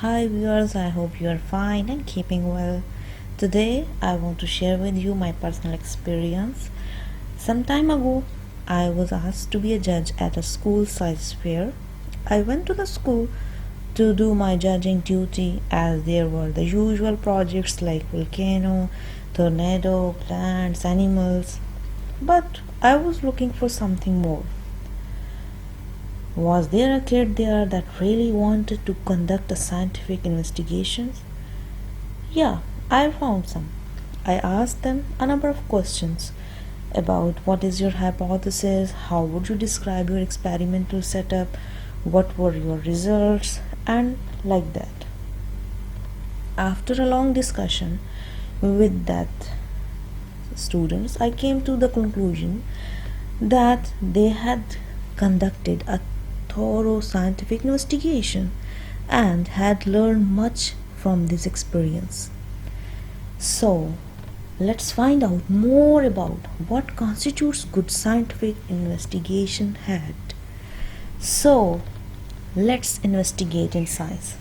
Hi viewers, I hope you are fine and keeping well. Today I want to share with you my personal experience. Some time ago, I was asked to be a judge at a school science fair. I went to the school to do my judging duty as there were the usual projects like volcano, tornado, plants, animals. But I was looking for something more. Was there a kid there that really wanted to conduct a scientific investigation? Yeah, I found some. I asked them a number of questions about what is your hypothesis, how would you describe your experimental setup, what were your results, and like that. After a long discussion with that students, I came to the conclusion that they had conducted a thorough scientific investigation and had learned much from this experience. So, let's find out more about what constitutes good scientific investigation had. So, let's investigate in science.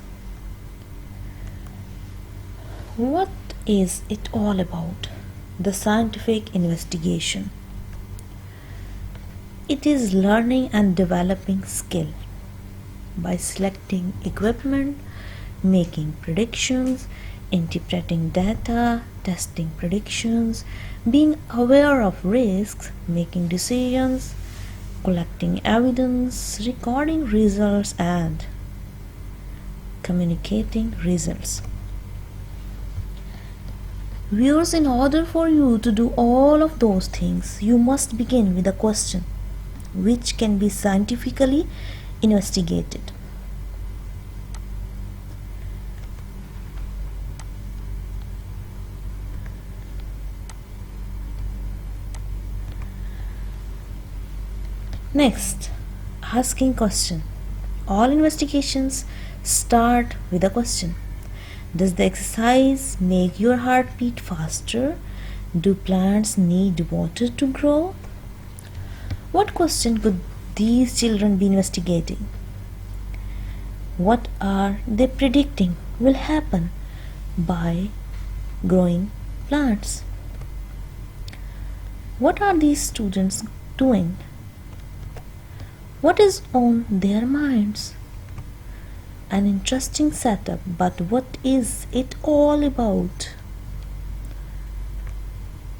What is it all about? The scientific investigation. It is learning and developing skill by selecting equipment, making predictions, interpreting data, testing predictions, being aware of risks, making decisions, collecting evidence, recording results, and communicating results. Viewers, in order for you to do all of those things, you must begin with a question which can be scientifically investigated. Next, asking question. All investigations start with a question. Does the exercise make your heart beat faster? Do plants need water to grow? What question could these children be investigating? What are they predicting will happen by growing plants? What are these students doing? What is on their minds? An interesting setup, but what is it all about?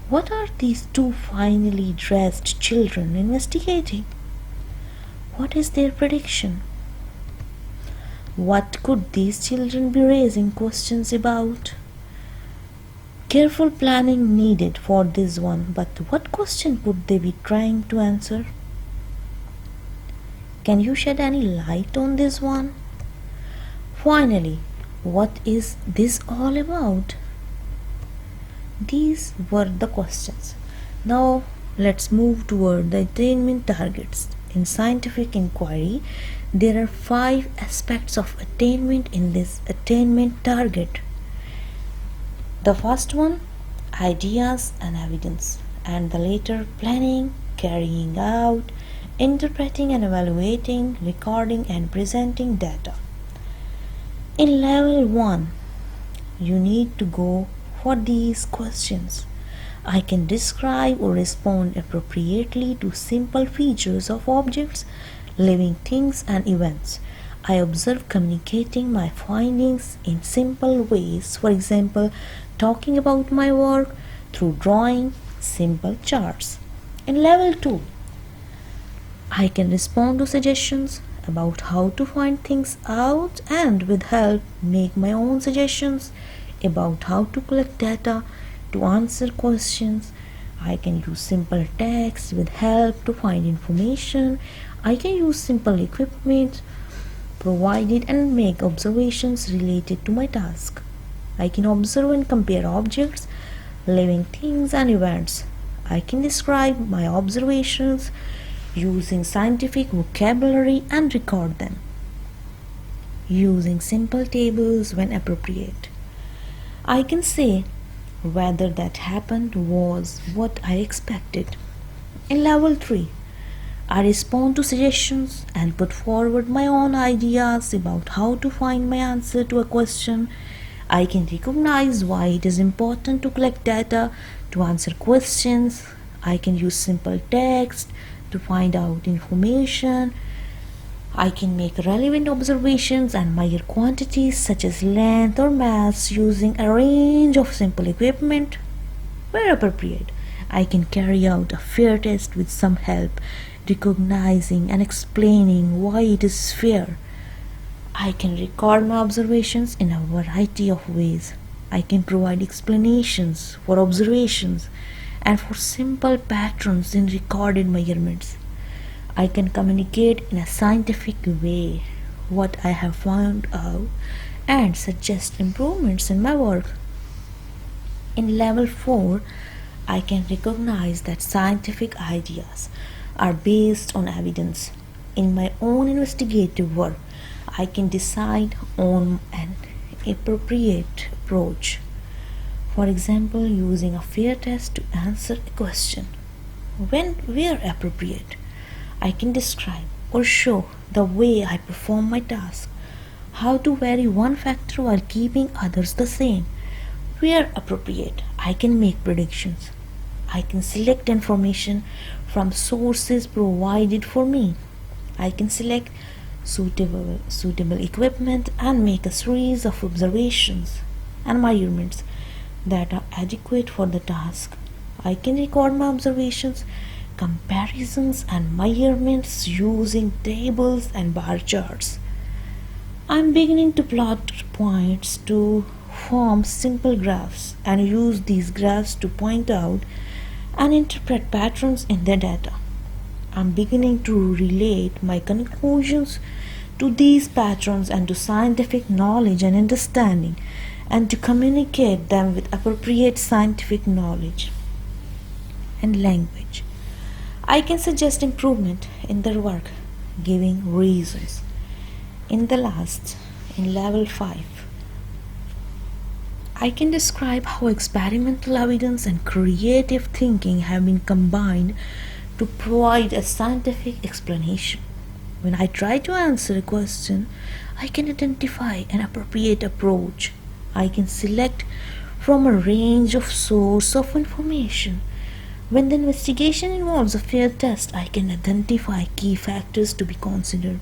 What are these two finely dressed children investigating? What is their prediction? What could these children be raising questions about? Careful planning needed for this one, but what question could they be trying to answer? Can you shed any light on this one? Finally, what is this all about? These were the questions. Now let's move toward the attainment targets. In scientific inquiry, there are 5 aspects of attainment in this attainment target. The first one, ideas and evidence, and the later planning, carrying out, interpreting and evaluating, recording and presenting data. In level 1, you need to go for these questions. I can describe or respond appropriately to simple features of objects, living things and events. I observe communicating my findings in simple ways, for example, talking about my work through drawing simple charts. In level 2, I can respond to suggestions about how to find things out and with help make my own suggestions about how to collect data to answer questions. I can use simple text with help to find information. I can use simple equipment provided and make observations related to my task. I can observe and compare objects, living things and events. I can describe my observations using scientific vocabulary and record them, using simple tables when appropriate. I can say whether that happened was what I expected. In level 3, I respond to suggestions and put forward my own ideas about how to find my answer to a question. I can recognize why it is important to collect data to answer questions. I can use simple text to find out information. I can make relevant observations and measure quantities such as length or mass using a range of simple equipment. Where appropriate, I can carry out a fair test with some help, recognizing and explaining why it is fair. I can record my observations in a variety of ways. I can provide explanations for observations and for simple patterns in recorded measurements. I can communicate in a scientific way what I have found out and suggest improvements in my work. In level 4, I can recognize that scientific ideas are based on evidence. In my own investigative work, I can decide on an appropriate approach. For example, using a fair test to answer a question. Where appropriate, I can describe or show the way I perform my task, how to vary one factor while keeping others the same. Where appropriate, I can make predictions. I can select information from sources provided for me. I can select suitable equipment and make a series of observations and measurements that are adequate for the task. I can record my observations, comparisons, and measurements using tables and bar charts. I'm beginning to plot points to form simple graphs and use these graphs to point out and interpret patterns in the data. I'm beginning to relate my conclusions to these patterns and to scientific knowledge and understanding, and to communicate them with appropriate scientific knowledge and language. I can suggest improvement in their work, giving reasons. In level 5, I can describe how experimental evidence and creative thinking have been combined to provide a scientific explanation. When I try to answer a question, I can identify an appropriate approach. I can select from a range of sources of information. When the investigation involves a fair test, I can identify key factors to be considered.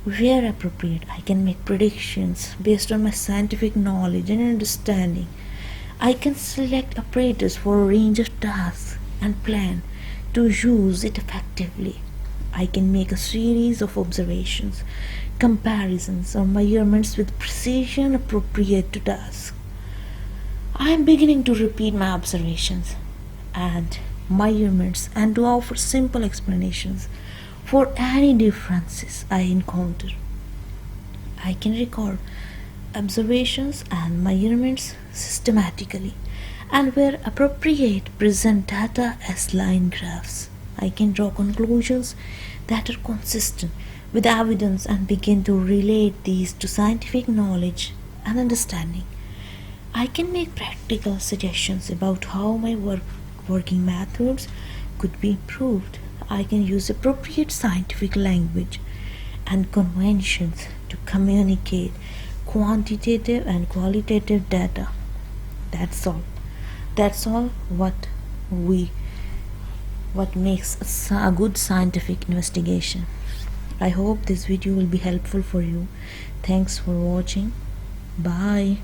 Where appropriate, I can make predictions based on my scientific knowledge and understanding. I can select apparatus for a range of tasks and plan to use it effectively. I can make a series of observations, comparisons, or measurements with precision appropriate to task. I am beginning to repeat my observations and measurements and to offer simple explanations for any differences I encounter. I can record observations and measurements systematically and where appropriate present data as line graphs. I can draw conclusions that are consistent with evidence and begin to relate these to scientific knowledge and understanding. I can make practical suggestions about how my working methods could be improved. I can use appropriate scientific language and conventions to communicate quantitative and qualitative data. That's all. That's all what makes a good scientific investigation. I hope this video will be helpful for you. Thanks for watching. Bye.